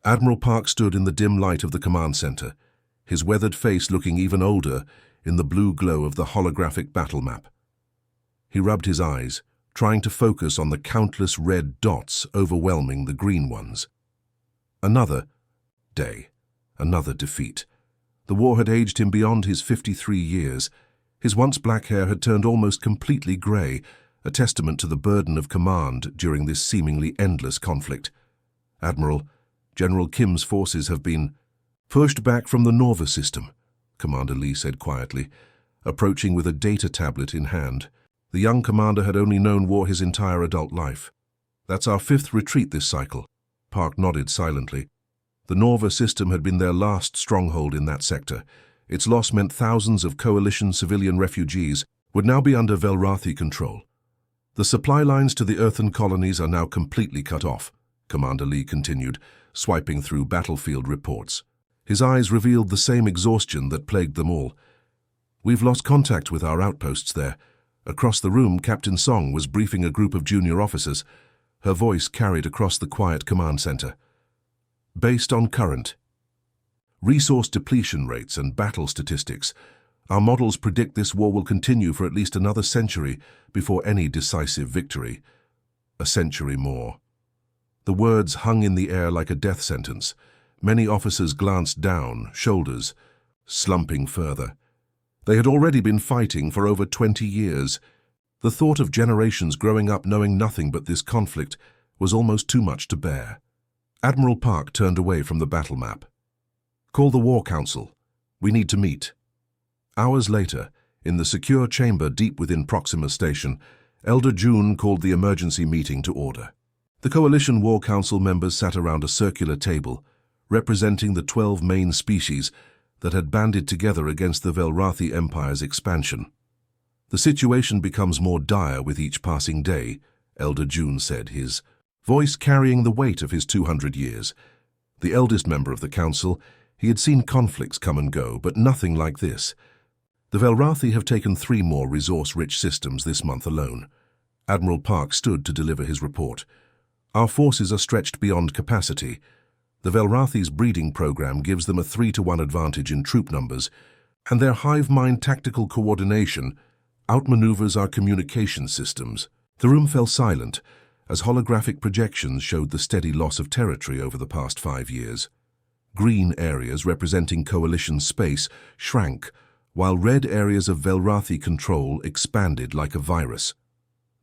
Admiral Park stood in the dim light of the command center, his weathered face looking even older in the blue glow of the holographic battle map. He rubbed his eyes, trying to focus on the countless red dots overwhelming the green ones. Another day, another defeat. The war had aged him beyond his 53 years. His once black hair had turned almost completely gray, a testament to the burden of command during this seemingly endless conflict. Admiral, General Kim's forces have been pushed back from the Nova system, Commander Lee said quietly, approaching with a data tablet in hand. The young commander had only known war his entire adult life. That's our 5th retreat this cycle. Park nodded silently. The Nova system had been their last stronghold in that sector. Its loss meant thousands of coalition civilian refugees would now be under Velrathi control. The supply lines to the Earthen colonies are now completely cut off, Commander Lee continued, swiping through battlefield reports. His eyes revealed the same exhaustion that plagued them all. We've lost contact with our outposts there. Across the room, Captain Song was briefing a group of junior officers. Her voice carried across the quiet command center. Based on current resource depletion rates and battle statistics, our models predict this war will continue for at least another century before any decisive victory. A century more. The words hung in the air like a death sentence. Many officers glanced down, shoulders slumping further. They had already been fighting for over 20 years. The thought of generations growing up knowing nothing but this conflict was almost too much to bear. Admiral Park turned away from the battle map. Call the War Council. We need to meet. Hours later, in the secure chamber deep within Proxima Station, Elder June called the emergency meeting to order. The Coalition War Council members sat around a circular table, representing the 12 main species that had banded together against the Velrathi Empire's expansion. The situation becomes more dire with each passing day, Elder June said, his voice carrying the weight of his 200 years. The eldest member of the council, he had seen conflicts come and go, but nothing like this. The Velrathi have taken 3 more resource-rich systems this month alone. Admiral Park stood to deliver his report. Our forces are stretched beyond capacity. The Velrathi's breeding program gives them a 3-to-1 advantage in troop numbers, and their hive mind tactical coordination outmaneuvers our communication systems. The room fell silent as holographic projections showed the steady loss of territory over the past 5 years. Green areas representing coalition space shrank, while red areas of Velrathi control expanded like a virus.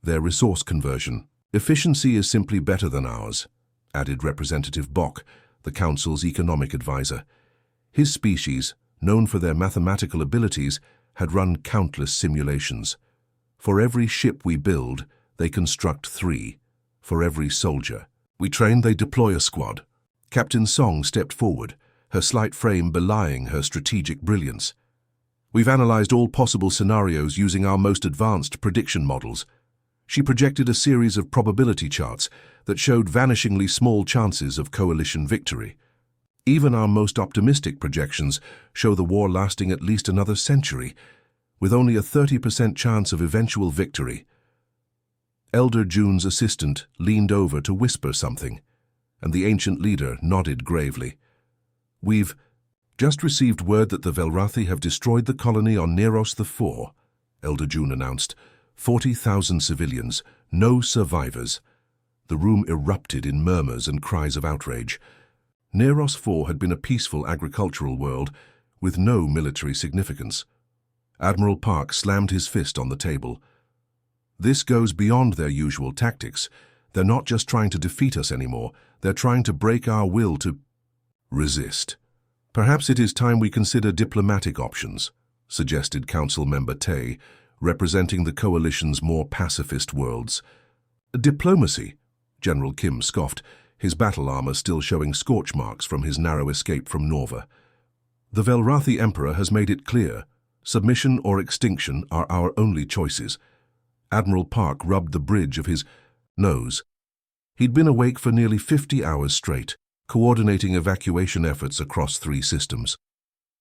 Their resource conversion. Efficiency is simply better than ours, added Representative Bock, the Council's economic advisor. His species, known for their mathematical abilities, had run countless simulations. For every ship we build, they construct 3. For every soldier we train, they deploy a squad. Captain Song stepped forward, her slight frame belying her strategic brilliance. We've analyzed all possible scenarios using our most advanced prediction models. She projected a series of probability charts that showed vanishingly small chances of coalition victory. Even our most optimistic projections show the war lasting at least another century, with only a 30% chance of eventual victory. Elder June's assistant leaned over to whisper something, and the ancient leader nodded gravely. We've just received word that the Velrathi have destroyed the colony on Neros IV, Elder June announced. 40,000 civilians, no survivors. The room erupted in murmurs and cries of outrage. Neros IV had been a peaceful agricultural world with no military significance. Admiral Park slammed his fist on the table. This goes beyond their usual tactics. They're not just trying to defeat us anymore. They're trying to break our will to resist. Perhaps it is time we consider diplomatic options, suggested Council Member Tay, representing the Coalition's more pacifist worlds. Diplomacy, General Kim scoffed, his battle armor still showing scorch marks from his narrow escape from Nova. The Velrathi Emperor has made it clear, submission or extinction are our only choices. Admiral Park rubbed the bridge of his nose. He'd been awake for nearly 50 hours straight, coordinating evacuation efforts across 3 systems.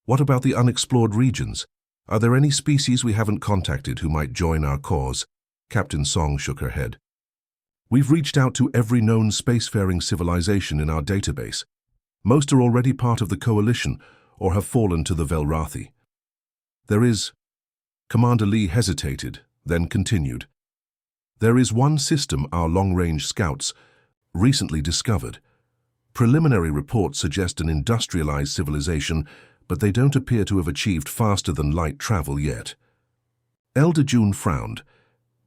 What about the unexplored regions? Are there any species we haven't contacted who might join our cause? Captain Song shook her head. We've reached out to every known spacefaring civilization in our database. Most are already part of the coalition or have fallen to the Velrathi. There is... Commander Lee hesitated, then continued. There is one system our long-range scouts recently discovered. Preliminary reports suggest an industrialized civilization, but they don't appear to have achieved faster-than-light travel yet. Elder June frowned.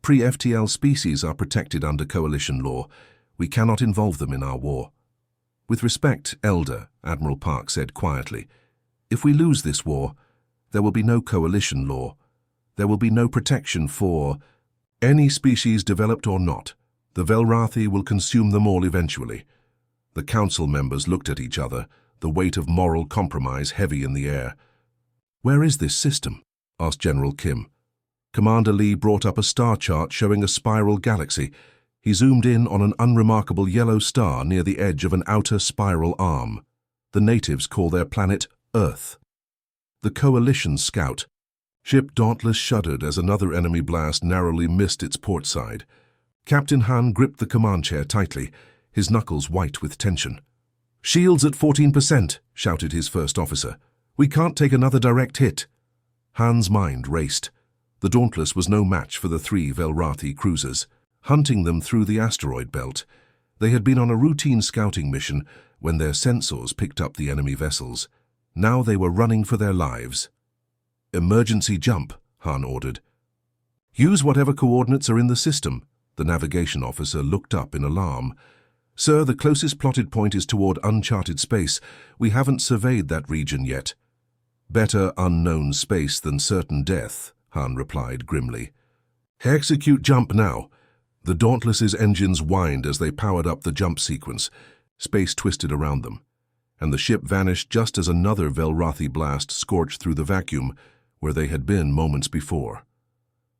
Pre-FTL species are protected under coalition law. We cannot involve them in our war. With respect, Elder, Admiral Park said quietly, if we lose this war, there will be no coalition law. There will be no protection for any species developed or not. The Velrathi will consume them all eventually. The council members looked at each other, the weight of moral compromise heavy in the air. Where is this system? Asked General Kim. Commander Lee brought up a star chart showing a spiral galaxy. He zoomed in on an unremarkable yellow star near the edge of an outer spiral arm. The natives call their planet Earth. The coalition scout. Ship Dauntless shuddered as another enemy blast narrowly missed its port side. Captain Han gripped the command chair tightly, his knuckles white with tension. "Shields at 14%, shouted his first officer. "We can't take another direct hit." Han's mind raced. The Dauntless was no match for the 3 Velrathi cruisers. Hunting them through the asteroid belt, they had been on a routine scouting mission when their sensors picked up the enemy vessels. Now they were running for their lives. "Emergency jump," Han ordered. "Use whatever coordinates are in the system." The navigation officer looked up in alarm. "Sir, the closest plotted point is toward uncharted space. We haven't surveyed that region yet." "Better unknown space than certain death," Han replied grimly. "Execute jump now." The Dauntless's engines whined as they powered up the jump sequence. Space twisted around them, and the ship vanished just as another Velrathi blast scorched through the vacuum where they had been moments before.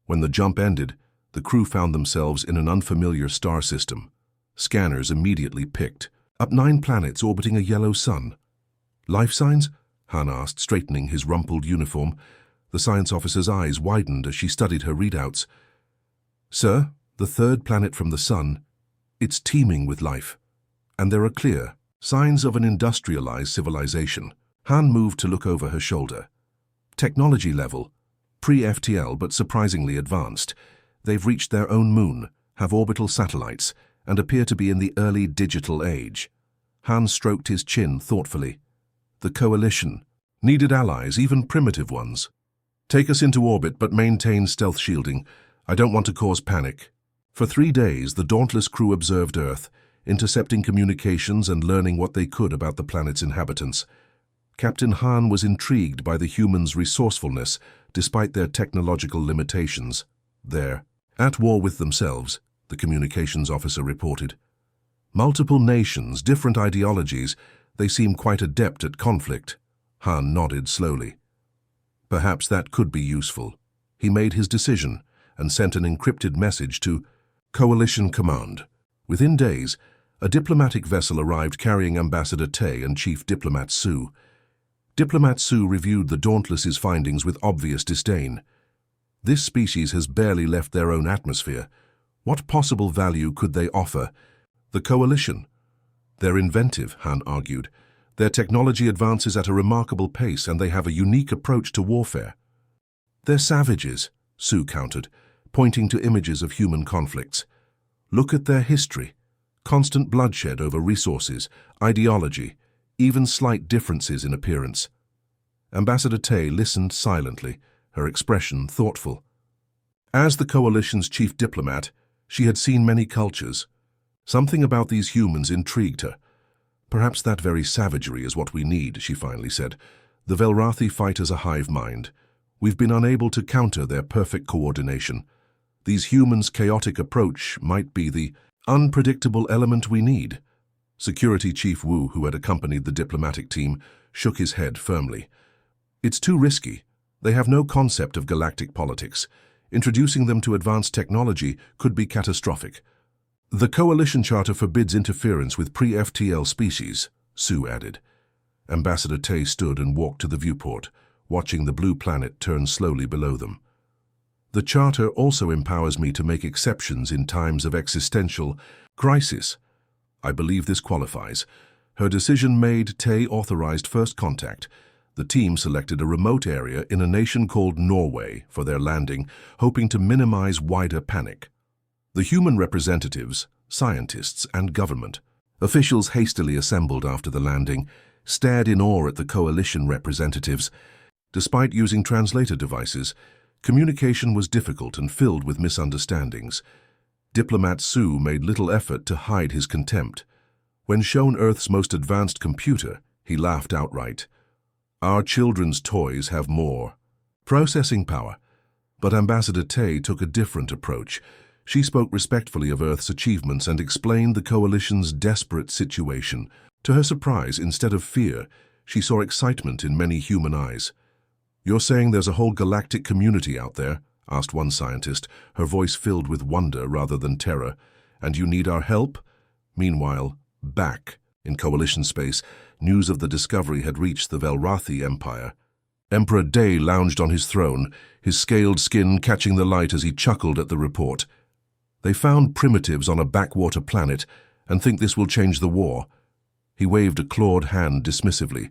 When the jump ended, the crew found themselves in an unfamiliar star system. Scanners immediately picked up 9 planets orbiting a yellow sun. "Life signs?" Han asked, straightening his rumpled uniform. The science officer's eyes widened as she studied her readouts. "Sir, the 3rd planet from the sun, it's teeming with life. And there are clear signs of an industrialized civilization." Han moved to look over her shoulder. "Technology level, pre-FTL but surprisingly advanced. They've reached their own moon, have orbital satellites, and appear to be in the early digital age." Han stroked his chin thoughtfully. "The coalition needed allies, even primitive ones. Take us into orbit but maintain stealth shielding. I don't want to cause panic." For 3 days, the Dauntless crew observed Earth, intercepting communications and learning what they could about the planet's inhabitants. Captain Han was intrigued by the humans' resourcefulness despite their technological limitations. They're at war with themselves, the communications officer reported. "Multiple nations, different ideologies, they seem quite adept at conflict." Han nodded slowly. Perhaps that could be useful. He made his decision and sent an encrypted message to Coalition Command. Within days, a diplomatic vessel arrived carrying Ambassador Tay and Chief Diplomat Su. Diplomat Su reviewed the Dauntless's findings with obvious disdain. "This species has barely left their own atmosphere. What possible value could they offer?" "The coalition." "They're inventive," Han argued. "Their technology advances at a remarkable pace and they have a unique approach to warfare." "They're savages," Su countered, pointing to images of human conflicts. "Look at their history. Constant bloodshed over resources, ideology, even slight differences in appearance." Ambassador Tay listened silently, her expression thoughtful. As the coalition's chief diplomat, she had seen many cultures. Something about these humans intrigued her. "Perhaps that very savagery is what we need," she finally said. "The Velrathi fight as a hive mind. We've been unable to counter their perfect coordination. These humans' chaotic approach might be the unpredictable element we need." Security Chief Wu, who had accompanied the diplomatic team, shook his head firmly. "It's too risky. They have no concept of galactic politics. Introducing them to advanced technology could be catastrophic." "The Coalition Charter forbids interference with pre-FTL species," Su added. Ambassador Tay stood and walked to the viewport, watching the blue planet turn slowly below them. "The Charter also empowers me to make exceptions in times of existential crisis. I believe this qualifies. Her decision made, Tay authorized first contact. The team selected a remote area in a nation called Norway for their landing, hoping to minimize wider panic. The human representatives, scientists, and government officials hastily assembled after the landing, stared in awe at the coalition representatives. Despite using translator devices, communication was difficult and filled with misunderstandings. Diplomat Sue made little effort to hide his contempt. When shown Earth's most advanced computer, he laughed outright. Our children's toys have more processing power. But Ambassador Tay took a different approach. She spoke respectfully of Earth's achievements and explained the coalition's desperate situation. To her surprise, instead of fear, she saw excitement in many human eyes. "You're saying there's a whole galactic community out there?" asked one scientist, her voice filled with wonder rather than terror. "And you need our help?" Meanwhile, back in coalition space, news of the discovery had reached the Velrathi Empire. Emperor Day lounged on his throne, his scaled skin catching the light as he chuckled at the report. "They found primitives on a backwater planet and think this will change the war." He waved a clawed hand dismissively.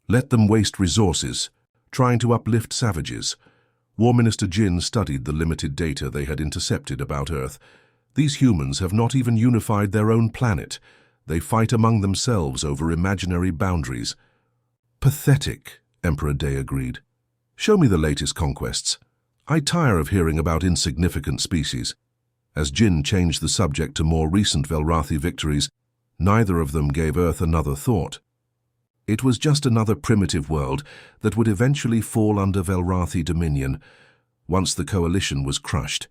"Let them waste resources, trying to uplift savages." War Minister Jin studied the limited data they had intercepted about Earth. "These humans have not even unified their own planet. They fight among themselves over imaginary boundaries." "Pathetic," Emperor Day agreed. "Show me the latest conquests. I tire of hearing about insignificant species." As Jin changed the subject to more recent Velrathi victories, neither of them gave Earth another thought. It was just another primitive world that would eventually fall under Velrathi dominion once the coalition was crushed.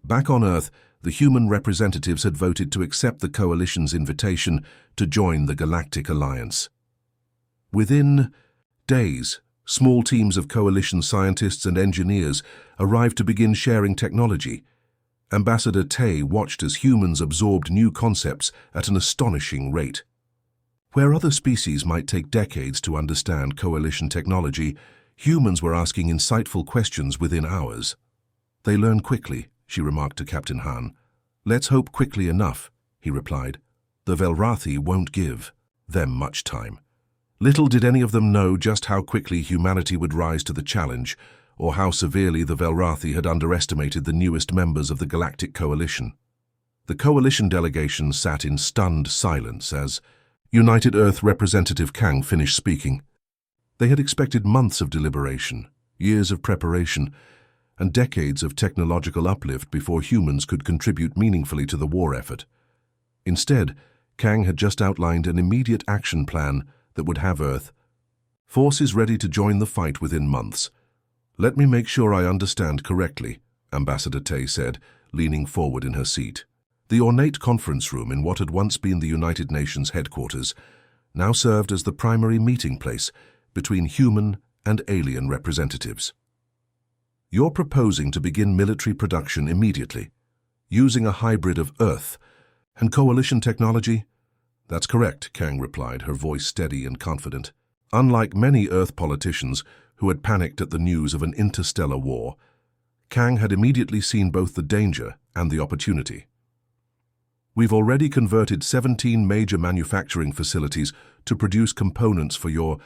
Back on Earth, the human representatives had voted to accept the coalition's invitation to join the Galactic Alliance. Within days, small teams of coalition scientists and engineers arrived to begin sharing technology. Ambassador Tay watched as humans absorbed new concepts at an astonishing rate. Where other species might take decades to understand coalition technology, humans were asking insightful questions within hours. "They learn quickly," she remarked to Captain Han. "Let's hope quickly enough," he replied. "The Velrathi won't give them much time." Little did any of them know just how quickly humanity would rise to the challenge, or how severely the Velrathi had underestimated the newest members of the Galactic Coalition. The coalition delegation sat in stunned silence as United Earth Representative Kang finished speaking. They had expected months of deliberation, years of preparation, and decades of technological uplift before humans could contribute meaningfully to the war effort. Instead, Kang had just outlined an immediate action plan that would have Earth forces ready to join the fight within months. "Let me make sure I understand correctly," Ambassador Tay said, leaning forward in her seat. The ornate conference room in what had once been the United Nations headquarters now served as the primary meeting place between human and alien representatives. "You're proposing to begin military production immediately, using a hybrid of Earth and coalition technology?" "That's correct," Kang replied, her voice steady and confident. Unlike many Earth politicians who had panicked at the news of an interstellar war, Kang had immediately seen both the danger and the opportunity. "We've already converted 17 major manufacturing facilities to produce components for your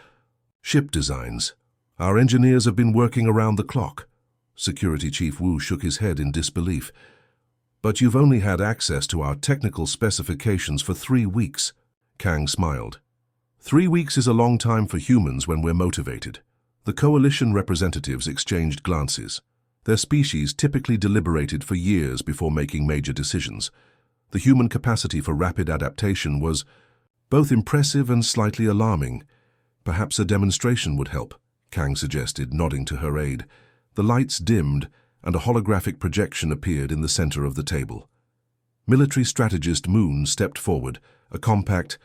ship designs. Our engineers have been working around the clock." Security Chief Wu shook his head in disbelief. "But you've only had access to our technical specifications for 3 weeks." Kang smiled. 3 weeks is a long time for humans when we're motivated." The coalition representatives exchanged glances. Their species typically deliberated for years before making major decisions. The human capacity for rapid adaptation was both impressive and slightly alarming. "Perhaps a demonstration would help," Kang suggested, nodding to her aide. The lights dimmed, and a holographic projection appeared in the center of the table. Military strategist Moon stepped forward, a compact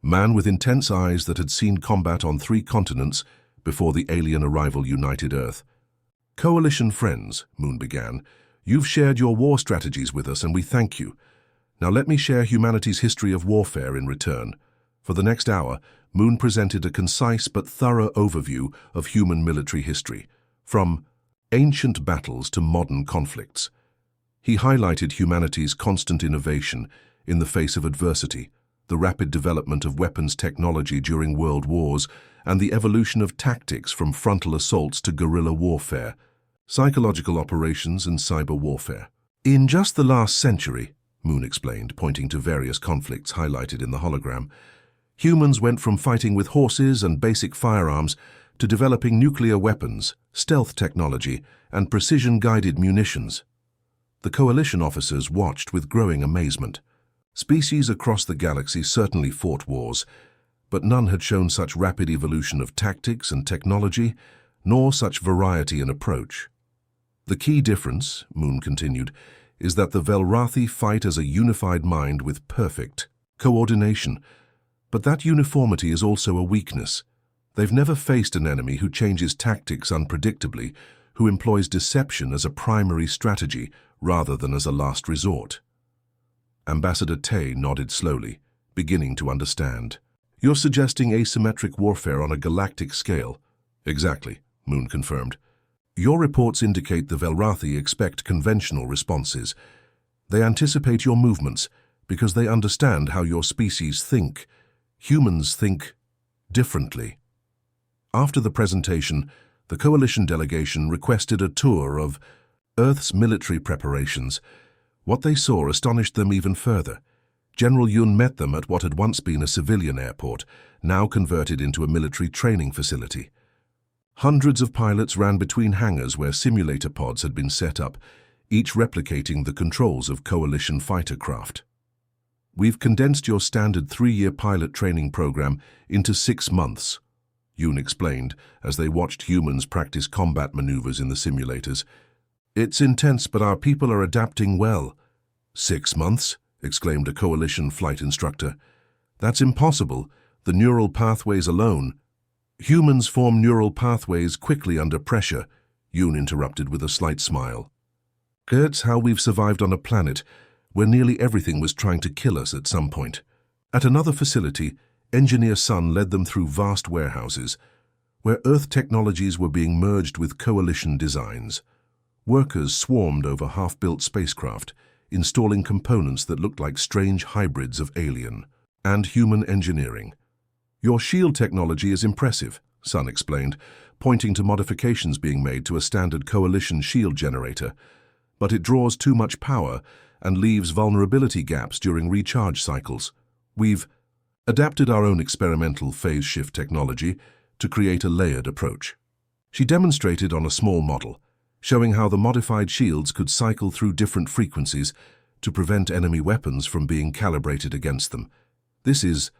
man with intense eyes that had seen combat on 3 continents before the alien arrival united Earth. "Coalition friends," Moon began, "you've shared your war strategies with us and we thank you. Now let me share humanity's history of warfare in return." For the next hour, Moon presented a concise but thorough overview of human military history, from ancient battles to modern conflicts. He highlighted humanity's constant innovation in the face of adversity, the rapid development of weapons technology during world wars, and the evolution of tactics from frontal assaults to guerrilla warfare, psychological operations and cyber warfare. In just the last century, Moon explained, pointing to various conflicts highlighted in the hologram, humans went from fighting with horses and basic firearms to developing nuclear weapons, stealth technology, and precision-guided munitions. The Coalition officers watched with growing amazement. Species across the galaxy certainly fought wars, but none had shown such rapid evolution of tactics and technology, nor such variety in approach. The key difference, Moon continued, is that the Velrathi fight as a unified mind with perfect coordination. But that uniformity is also a weakness. They've never faced an enemy who changes tactics unpredictably, who employs deception as a primary strategy rather than as a last resort. Ambassador Tay nodded slowly, beginning to understand. You're suggesting asymmetric warfare on a galactic scale? Exactly, Moon confirmed. Your reports indicate the Velrathi expect conventional responses. They anticipate your movements because they understand how your species think. Humans think differently. After the presentation, the Coalition delegation requested a tour of Earth's military preparations. What they saw astonished them even further. General Yun met them at what had once been a civilian airport, now converted into a military training facility. Hundreds of pilots ran between hangars where simulator pods had been set up, each replicating the controls of Coalition fighter craft. We've condensed your standard 3-year pilot training program into 6 months, Yun explained as they watched humans practice combat maneuvers in the simulators. It's intense, but our people are adapting well. 6 months? Exclaimed a Coalition flight instructor. That's impossible. The neural pathways alone. Humans form neural pathways quickly under pressure, Yun interrupted with a slight smile. It's how we've survived on a planet where nearly everything was trying to kill us at some point. At another facility, Engineer Sun led them through vast warehouses, where Earth technologies were being merged with Coalition designs. Workers swarmed over half-built spacecraft, installing components that looked like strange hybrids of alien and human engineering. Your shield technology is impressive, Sun explained, pointing to modifications being made to a standard Coalition shield generator, but it draws too much power and leaves vulnerability gaps during recharge cycles. We've adapted our own experimental phase shift technology to create a layered approach. She demonstrated on a small model, showing how the modified shields could cycle through different frequencies to prevent enemy weapons from being calibrated against them. This is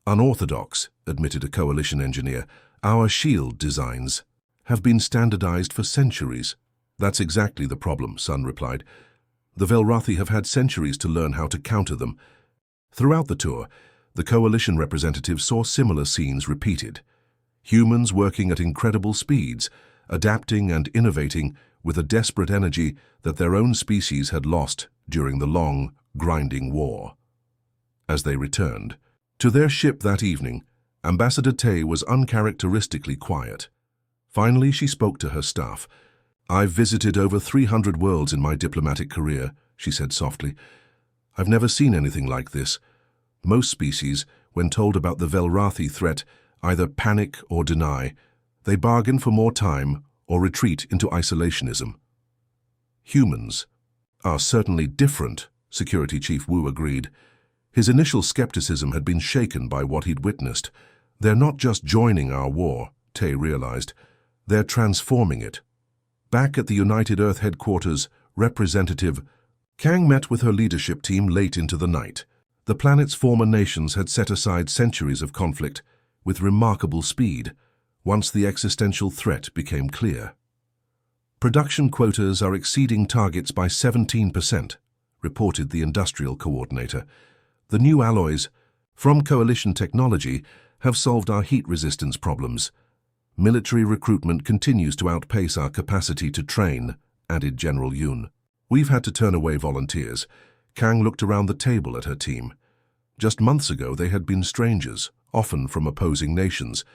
unorthodox, admitted a Coalition engineer. Our shield designs have been standardized for centuries. That's exactly the problem, Sun replied. The Velrathi have had centuries to learn how to counter them. Throughout the tour, the Coalition representatives saw similar scenes repeated. Humans working at incredible speeds, adapting and innovating with a desperate energy that their own species had lost during the long, grinding war. As they returned to their ship that evening, Ambassador Tay was uncharacteristically quiet. Finally, she spoke to her staff. I've visited over 300 worlds in my diplomatic career, she said softly. I've never seen anything like this. Most species, when told about the Velrathi threat, either panic or deny. They bargain for more time or retreat into isolationism. Humans are certainly different, Security Chief Wu agreed. His initial skepticism had been shaken by what he'd witnessed. They're not just joining our war, Tay realized. They're transforming it. Back at the United Earth headquarters, Representative Kang met with her leadership team late into the night. The planet's former nations had set aside centuries of conflict with remarkable speed once the existential threat became clear. Production quotas are exceeding targets by 17%, reported the industrial coordinator. The new alloys from Coalition technology have solved our heat resistance problems. Military recruitment continues to outpace our capacity to train, added General Yun. We've had to turn away volunteers. Kang looked around the table at her team. Just months ago they had been strangers, often from opposing nations.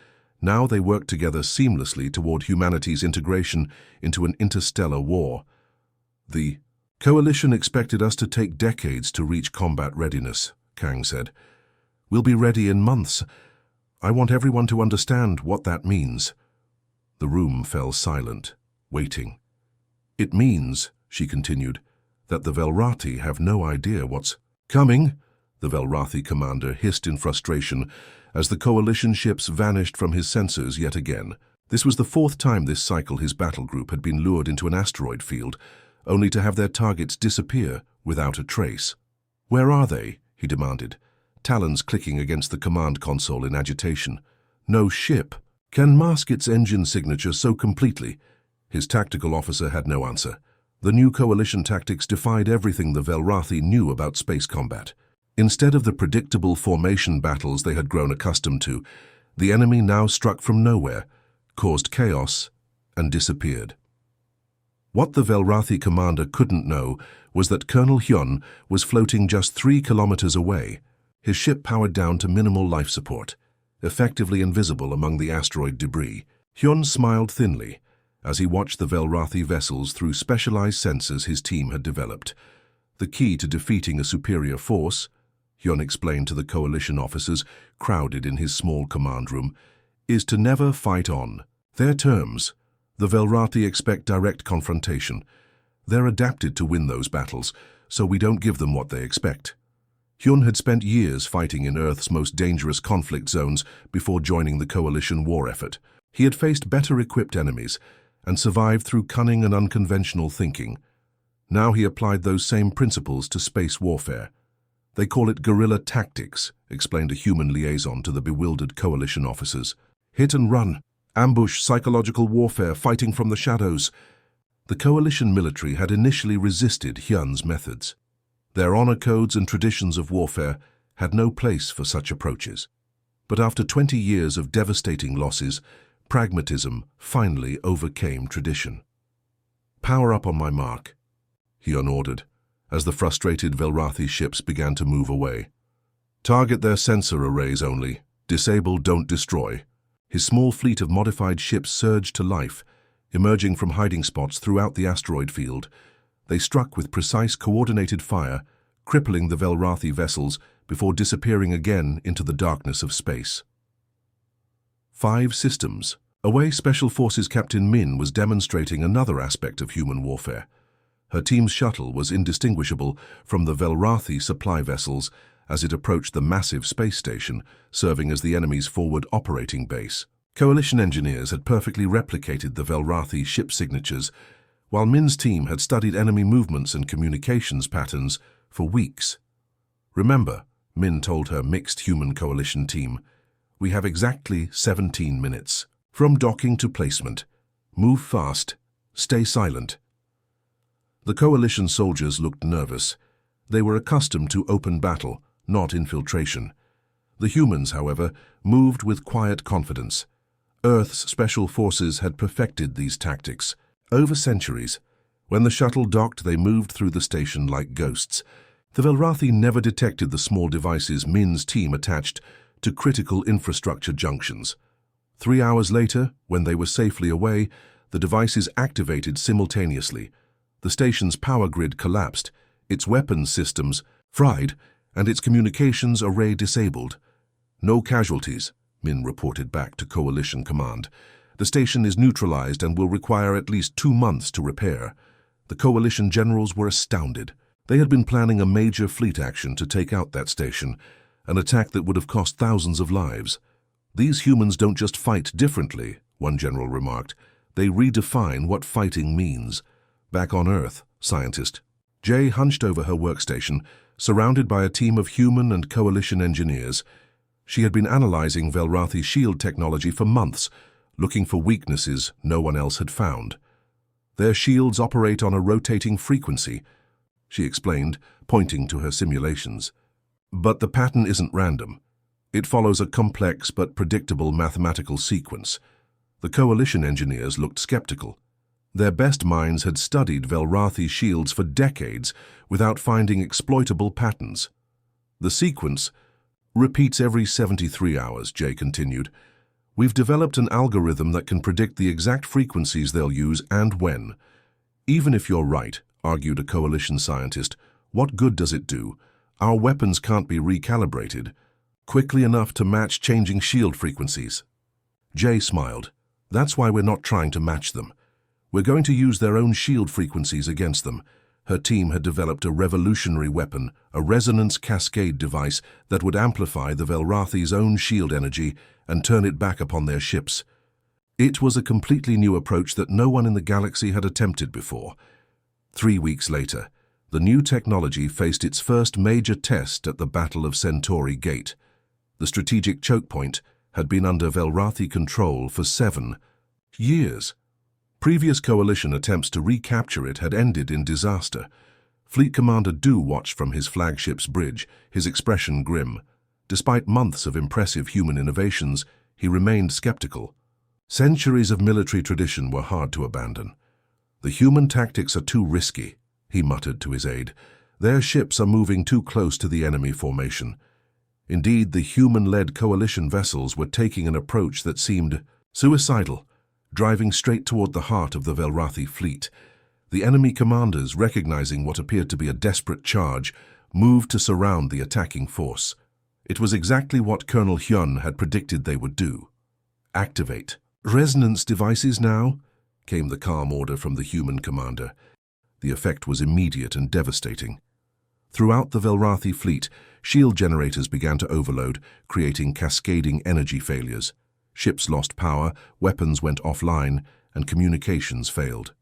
Now they worked together seamlessly toward humanity's integration into an interstellar war. The Coalition expected us to take decades to reach combat readiness, Kang said. We'll be ready in months. I want everyone to understand what that means." The room fell silent, waiting. "It means," she continued, "that the Velrathi have no idea what's coming," the Velrathi commander hissed in frustration as the coalition ships vanished from his sensors yet again. This was the fourth time this cycle his battle group had been lured into an asteroid field, only to have their targets disappear without a trace. "Where are they?" he demanded, talons clicking against the command console in agitation. "No ship can mask its engine signature so completely." His tactical officer had no answer. The new coalition tactics defied everything the Velrathi knew about space combat. Instead of the predictable formation battles they had grown accustomed to, the enemy now struck from nowhere, caused chaos, and disappeared. What the Velrathi commander couldn't know was that Colonel Hyun was floating just 3 kilometers away, his ship powered down to minimal life support, effectively invisible among the asteroid debris. Hyun smiled thinly as he watched the Velrathi vessels through specialized sensors his team had developed. "The key to defeating a superior force," Hyun explained to the coalition officers crowded in his small command room, "is to never fight on their terms. The Velrathi expect direct confrontation. They're adapted to win those battles, so we don't give them what they expect." Hyun had spent years fighting in Earth's most dangerous conflict zones before joining the coalition war effort. He had faced better-equipped enemies and survived through cunning and unconventional thinking. Now he applied those same principles to space warfare. "They call it guerrilla tactics," explained a human liaison to the bewildered coalition officers. "Hit and run, ambush, psychological warfare, fighting from the shadows." The coalition military had initially resisted Hyun's methods. Their honor codes and traditions of warfare had no place for such approaches. But after 20 years of devastating losses, pragmatism finally overcame tradition. "Power up on my mark," Hyun ordered, as the frustrated Velrathi ships began to move away. "Target their sensor arrays only. Disable, don't destroy." His small fleet of modified ships surged to life, emerging from hiding spots throughout the asteroid field. They struck with precise, coordinated fire, crippling the Velrathi vessels before disappearing again into the darkness of space. 5 systems. Away Special Forces Captain Min was demonstrating another aspect of human warfare. Her team's shuttle was indistinguishable from the Velrathi supply vessels as it approached the massive space station, serving as the enemy's forward operating base. Coalition engineers had perfectly replicated the Velrathi ship signatures, while Min's team had studied enemy movements and communications patterns for weeks. "Remember," Min told her mixed human coalition team, "we have exactly 17 minutes. From docking to placement. Move fast. Stay silent." The coalition soldiers looked nervous. They were accustomed to open battle, not infiltration. The humans, however, moved with quiet confidence. Earth's special forces had perfected these tactics. Over centuries, when the shuttle docked, they moved through the station like ghosts. The Velrathi never detected the small devices Min's team attached to critical infrastructure junctions. 3 hours later, when they were safely away, the devices activated simultaneously. The station's power grid collapsed, its weapons systems fried, and its communications array disabled. "No casualties," Min reported back to Coalition Command. "The station is neutralized and will require at least 2 months to repair." The Coalition generals were astounded. They had been planning a major fleet action to take out that station, an attack that would have cost thousands of lives. "These humans don't just fight differently," one general remarked. "They redefine what fighting means." Back on Earth, scientist Jay hunched over her workstation, surrounded by a team of human and coalition engineers. She had been analyzing Velrathi shield technology for months, looking for weaknesses no one else had found. "Their shields operate on a rotating frequency," she explained, pointing to her simulations. "But the pattern isn't random. It follows a complex but predictable mathematical sequence." The coalition engineers looked skeptical. Their best minds had studied Velrathi shields for decades without finding exploitable patterns. "The sequence repeats every 73 hours, Jay continued. "We've developed an algorithm that can predict the exact frequencies they'll use and when." "Even if you're right," argued a coalition scientist, "what good does it do? Our weapons can't be recalibrated." quickly enough to match changing shield frequencies. Jay smiled. That's why we're not trying to match them. We're going to use their own shield frequencies against them. Her team had developed a revolutionary weapon, a resonance cascade device that would amplify the Velrathi's own shield energy and turn it back upon their ships. It was a completely new approach that no one in the galaxy had attempted before. 3 weeks later, the new technology faced its first major test at the Battle of Centauri Gate. The strategic choke point had been under Velrathi control for 7 years. Previous coalition attempts to recapture it had ended in disaster. Fleet Commander Du watched from his flagship's bridge, his expression grim. Despite months of impressive human innovations, he remained skeptical. Centuries of military tradition were hard to abandon. The human tactics are too risky, he muttered to his aide. Their ships are moving too close to the enemy formation. Indeed, the human-led coalition vessels were taking an approach that seemed suicidal, driving straight toward the heart of the Velrathi fleet. The enemy commanders, recognizing what appeared to be a desperate charge, moved to surround the attacking force. It was exactly what Colonel Hyun had predicted they would do. Activate. Resonance devices now, came the calm order from the human commander. The effect was immediate and devastating. Throughout the Velrathi fleet, shield generators began to overload, creating cascading energy failures. Ships lost power, weapons went offline, and communications failed.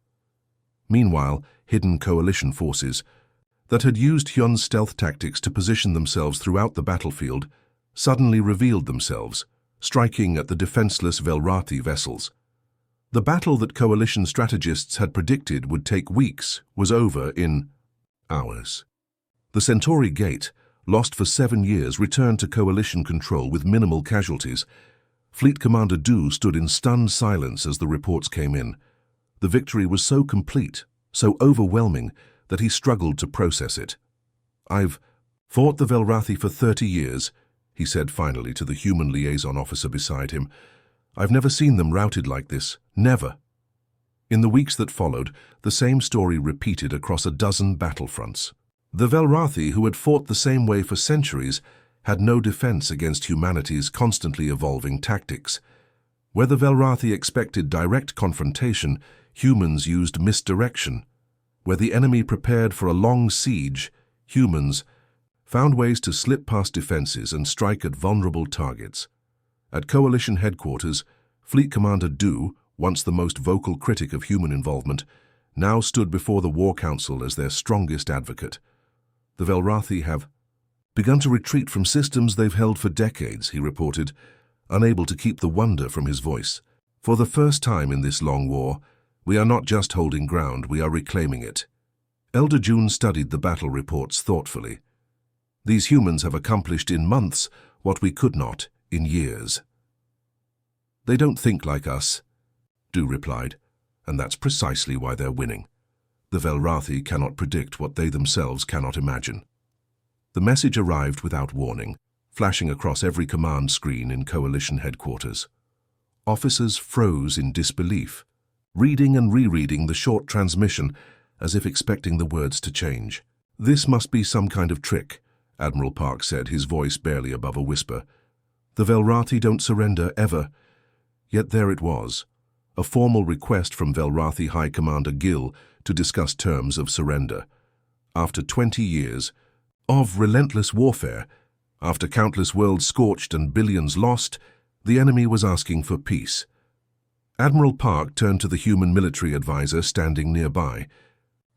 Meanwhile, hidden coalition forces that had used Hyun's stealth tactics to position themselves throughout the battlefield suddenly revealed themselves, striking at the defenseless Velrathi vessels. The battle that coalition strategists had predicted would take weeks was over in hours. The Centauri Gate, lost for 7 years, returned to coalition control with minimal casualties. Fleet Commander Du stood in stunned silence as the reports came in. The victory was so complete, so overwhelming, that he struggled to process it. "I've fought the Velrathi for 30 years, he said finally to the human liaison officer beside him. "I've never seen them routed like this, never." In the weeks that followed, the same story repeated across a dozen battlefronts. The Velrathi, who had fought the same way for centuries, had no defense against humanity's constantly evolving tactics. Where the Velrathi expected direct confrontation, humans used misdirection. Where the enemy prepared for a long siege, humans found ways to slip past defenses and strike at vulnerable targets. At Coalition headquarters, Fleet Commander Du, once the most vocal critic of human involvement, now stood before the War Council as their strongest advocate. "The Velrathi have begun to retreat from systems they've held for decades," he reported, unable to keep the wonder from his voice. "For the first time in this long war, we are not just holding ground, we are reclaiming it." Elder June studied the battle reports thoughtfully. "These humans have accomplished in months what we could not in years." "They don't think like us," Du replied, "and that's precisely why they're winning. The Velrathi cannot predict what they themselves cannot imagine." The message arrived without warning, flashing across every command screen in Coalition headquarters. Officers froze in disbelief, reading and rereading the short transmission as if expecting the words to change. "This must be some kind of trick," Admiral Park said, his voice barely above a whisper. "The Velrathi don't surrender, ever." Yet there it was, a formal request from Velrathi High Commander Gil to discuss terms of surrender. After 20 years of relentless warfare, after countless worlds scorched and billions lost, the enemy was asking for peace. Admiral Park turned to the human military advisor standing nearby.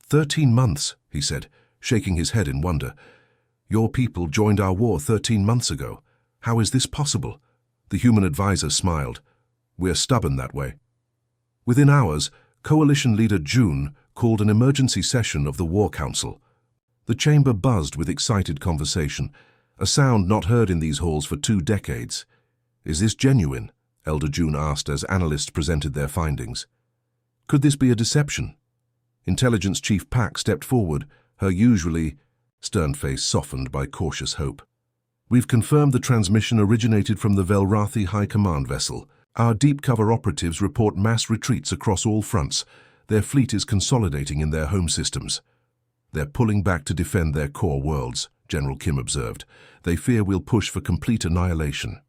13 months, he said, shaking his head in wonder. "Your people joined our war 13 months ago. How is this possible?" The human advisor smiled. "We're stubborn that way." Within hours, Coalition leader June called an emergency session of the War Council. The chamber buzzed with excited conversation, a sound not heard in these halls for 2 decades. "Is this genuine?" Elder June asked as analysts presented their findings. "Could this be a deception?" Intelligence Chief Pack stepped forward, her usually stern face softened by cautious hope. "We've confirmed the transmission originated from the Velrathi High Command vessel. Our deep cover operatives report mass retreats across all fronts. Their fleet is consolidating in their home systems. They're pulling back to defend their core worlds." General Kim observed. They fear we'll push for complete annihilation.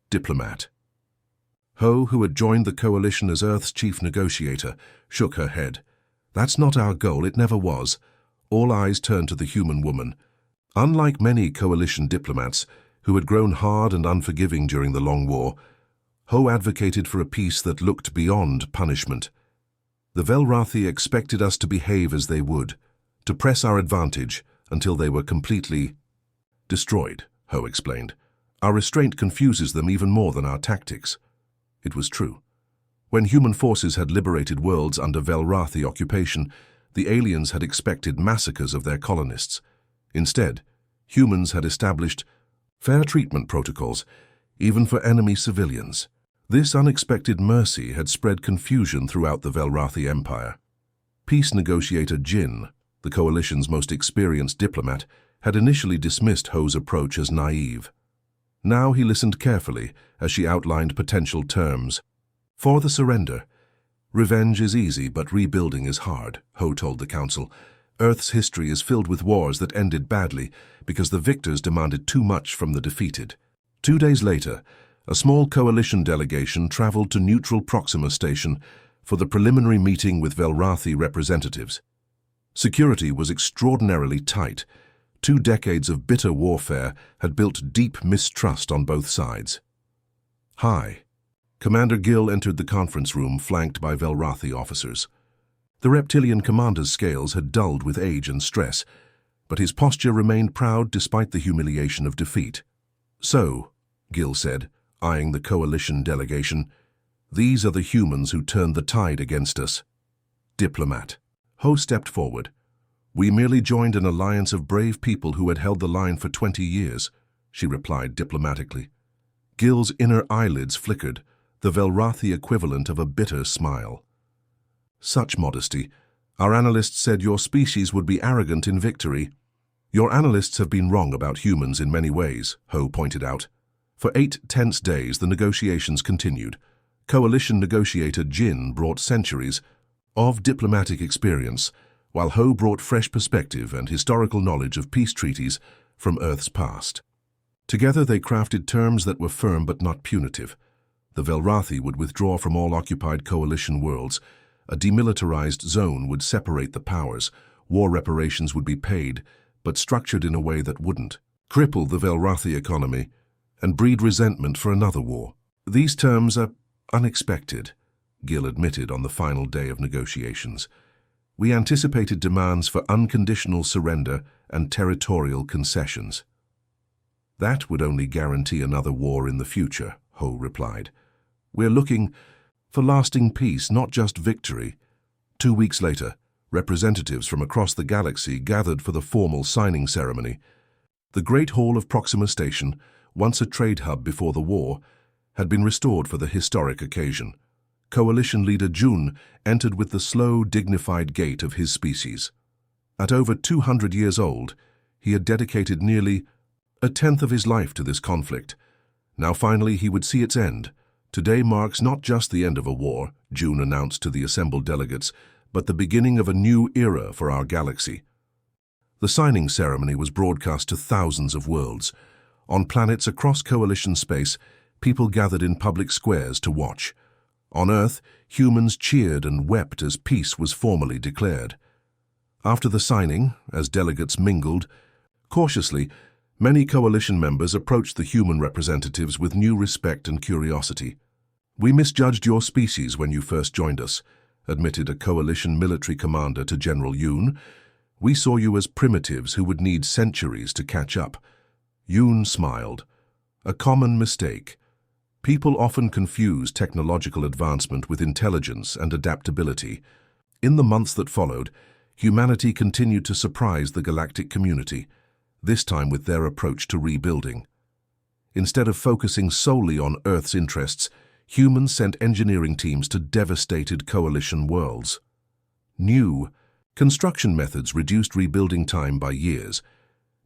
Diplomat. Ho, who had joined the coalition as Earth's chief negotiator, shook her head. That's not our goal, it never was. All eyes turned to the human woman. Unlike many coalition diplomats, who had grown hard and unforgiving during the Long War, Ho advocated for a peace that looked beyond punishment. The Velrathi expected us to behave as they would, to press our advantage until they were completely destroyed, Ho explained. Our restraint confuses them even more than our tactics. It was true. When human forces had liberated worlds under Velrathi occupation, the aliens had expected massacres of their colonists. Instead, humans had established fair treatment protocols, even for enemy civilians. This unexpected mercy had spread confusion throughout the Velrathi Empire. Peace negotiator Jin, the coalition's most experienced diplomat, had initially dismissed Ho's approach as naive. Now he listened carefully as she outlined potential terms. For the surrender, revenge is easy, but rebuilding is hard, Ho told the council. Earth's history is filled with wars that ended badly because the victors demanded too much from the defeated. 2 days later, a small coalition delegation traveled to neutral Proxima Station for the preliminary meeting with Velrathi representatives. Security was extraordinarily tight. 2 decades of bitter warfare had built deep mistrust on both sides. Hi. Commander Gill entered the conference room flanked by Velrathi officers. The reptilian commander's scales had dulled with age and stress, but his posture remained proud despite the humiliation of defeat. So, Gill said, eyeing the coalition delegation, these are the humans who turned the tide against us. Diplomat. Ho stepped forward. We merely joined an alliance of brave people who had held the line for 20 years, she replied diplomatically. Gill's inner eyelids flickered, the Velrathi equivalent of a bitter smile. Such modesty. Our analysts said your species would be arrogant in victory. Your analysts have been wrong about humans in many ways, Ho pointed out. For 8 tense days, the negotiations continued. Coalition negotiator Jin brought centuries of diplomatic experience, while Ho brought fresh perspective and historical knowledge of peace treaties from Earth's past. Together they crafted terms that were firm but not punitive. The Velrathi would withdraw from all occupied coalition worlds. A demilitarized zone would separate the powers. War reparations would be paid, but structured in a way that wouldn't cripple the Velrathi economy and breed resentment for another war. These terms are unexpected, Gill admitted on the final day of negotiations. We anticipated demands for unconditional surrender and territorial concessions. That would only guarantee another war in the future, Ho replied. We're looking for lasting peace, not just victory. 2 weeks later, representatives from across the galaxy gathered for the formal signing ceremony. The Great Hall of Proxima Station, once a trade hub before the war, had been restored for the historic occasion. Coalition leader Jun entered with the slow, dignified gait of his species. At over 200 years old, he had dedicated nearly 1/10 of his life to this conflict. Now finally he would see its end. Today marks not just the end of a war, Jun announced to the assembled delegates, but the beginning of a new era for our galaxy. The signing ceremony was broadcast to thousands of worlds. On planets across coalition space, people gathered in public squares to watch. On Earth, humans cheered and wept as peace was formally declared. After the signing, as delegates mingled, cautiously, many coalition members approached the human representatives with new respect and curiosity. We misjudged your species when you first joined us, admitted a coalition military commander to General Yoon. We saw you as primitives who would need centuries to catch up. Yoon smiled. A common mistake. People often confuse technological advancement with intelligence and adaptability. In the months that followed, humanity continued to surprise the galactic community, this time with their approach to rebuilding. Instead of focusing solely on Earth's interests, humans sent engineering teams to devastated coalition worlds. New construction methods reduced rebuilding time by years.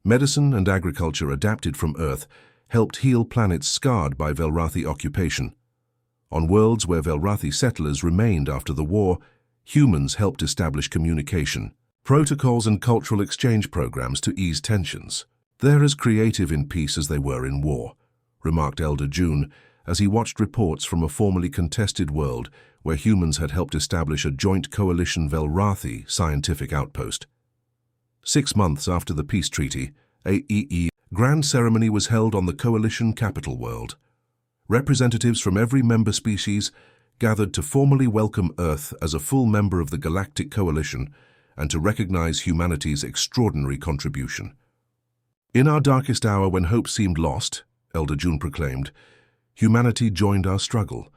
Medicine and agriculture adapted from Earth helped heal planets scarred by Velrathi occupation. On worlds where Velrathi settlers remained after the war, humans helped establish communication, protocols and cultural exchange programs to ease tensions. "They're as creative in peace as they were in war," remarked Elder June as he watched reports from a formerly contested world where humans had helped establish a joint coalition Velrathi scientific outpost. 6 months after the peace treaty, a grand ceremony was held on the coalition capital world. Representatives from every member species gathered to formally welcome Earth as a full member of the Galactic Coalition and to recognize humanity's extraordinary contribution. "In our darkest hour when hope seemed lost," Elder June proclaimed, "humanity joined our struggle.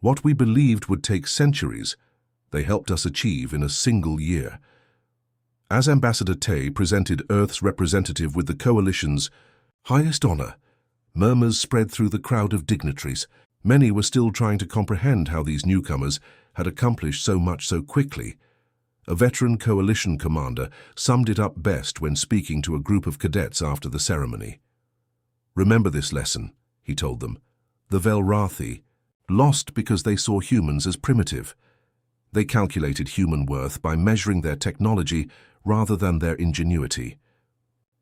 What we believed would take centuries, they helped us achieve in a single year." As Ambassador Tay presented Earth's representative with the Coalition's highest honor, murmurs spread through the crowd of dignitaries. Many were still trying to comprehend how these newcomers had accomplished so much so quickly. A veteran coalition commander summed it up best when speaking to a group of cadets after the ceremony. "Remember this lesson," he told them. "The Velrathi lost because they saw humans as primitive. They calculated human worth by measuring their technology rather than their ingenuity.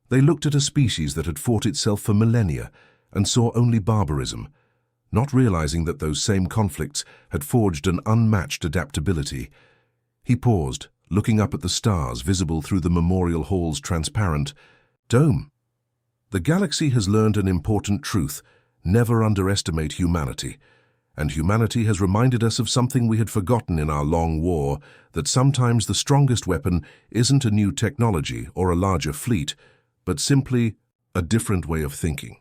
They looked at a species that had fought itself for millennia and saw only barbarism, not realizing that those same conflicts had forged an unmatched adaptability." He paused, looking up at the stars visible through the Memorial Hall's transparent dome. "The galaxy has learned an important truth: never underestimate humanity. And humanity has reminded us of something we had forgotten in our long war, that sometimes the strongest weapon isn't a new technology or a larger fleet, but simply a different way of thinking."